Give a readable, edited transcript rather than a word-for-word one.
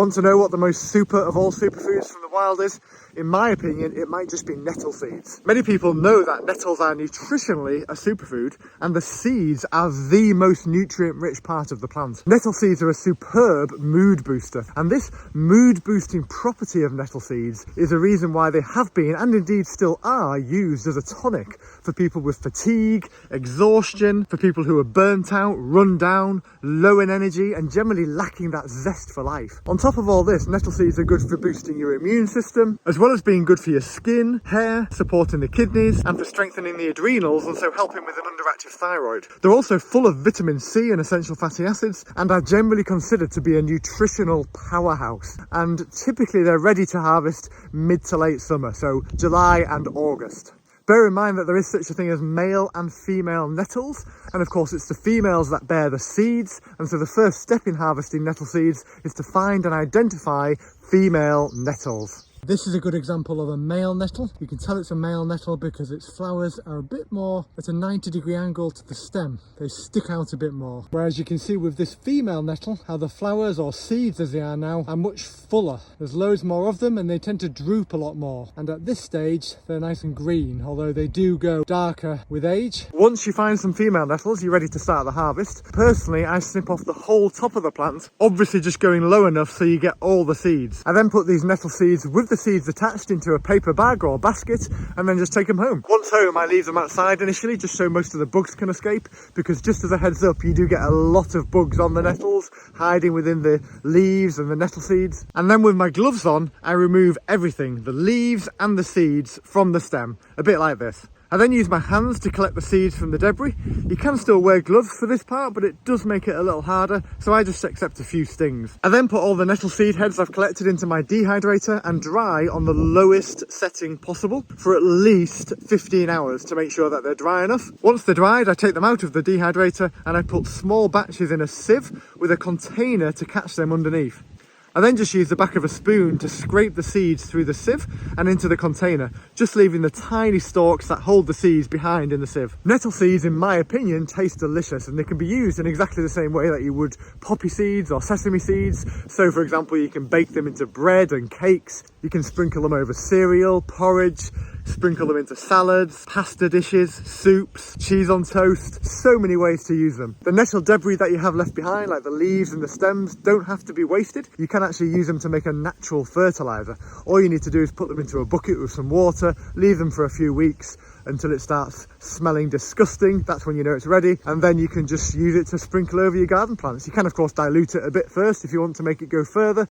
Want to know what the most super of all superfoods from the wild is? In my opinion, it might just be nettle seeds. Many people know that nettles are nutritionally a superfood, and the seeds are the most nutrient-rich part of the plant. Nettle seeds are a superb mood booster, and this mood-boosting property of nettle seeds is a reason why they have been, and indeed still are, used as a tonic for people with fatigue, exhaustion, for people who are burnt out, run down, low in energy, and generally lacking that zest for life. On top of all this, nettle seeds are good for boosting your immune system, as well as being good for your skin, hair, supporting the kidneys, and for strengthening the adrenals, and so helping with an underactive thyroid. They're also full of vitamin C and essential fatty acids, and are generally considered to be a nutritional powerhouse. And typically they're ready to harvest mid to late summer, so July and August. Bear in mind that there is such a thing as male and female nettles, and of course it's the females that bear the seeds, and so the first step in harvesting nettle seeds is to find and identify female nettles. This is a good example of a male nettle. You can tell it's a male nettle because its flowers are a bit more at a 90-degree angle to the stem. They stick out a bit more. Whereas you can see with this female nettle, how the flowers, or seeds as they are now, are much fuller. There's loads more of them and they tend to droop a lot more. And at this stage, they're nice and green, although they do go darker with age. Once you find some female nettles, you're ready to start the harvest. Personally, I snip off the whole top of the plant, obviously just going low enough so you get all the seeds. I then put these nettle seeds with the seeds attached into a paper bag or basket, and then just take them home. Once home, I leave them outside initially just so most of the bugs can escape, because just as a heads up, you do get a lot of bugs on the nettles hiding within the leaves and the nettle seeds. And then with my gloves on, I remove everything, the leaves and the seeds, from the stem, a bit like this. I then use my hands to collect the seeds from the debris. You can still wear gloves for this part, but it does make it a little harder, so I just accept a few stings. I then put all the nettle seed heads I've collected into my dehydrator and dry on the lowest setting possible for at least 15 hours to make sure that they're dry enough. Once they're dried, I take them out of the dehydrator and I put small batches in a sieve with a container to catch them underneath. I then just use the back of a spoon to scrape the seeds through the sieve and into the container, just leaving the tiny stalks that hold the seeds behind in the sieve. Nettle seeds, in my opinion, taste delicious, and they can be used in exactly the same way that you would poppy seeds or sesame seeds. So for example, you can bake them into bread and cakes, you can sprinkle them over cereal, porridge, sprinkle them into salads, pasta dishes, soups, cheese on toast. So many ways to use them. The nettle debris that you have left behind, like the leaves and the stems, don't have to be wasted. You can actually use them to make a natural fertilizer. All you need to do is put them into a bucket with some water, leave them for a few weeks until it starts smelling disgusting. That's when you know it's ready, and then you can just use it to sprinkle over your garden plants. You can of course dilute it a bit first if you want to make it go further.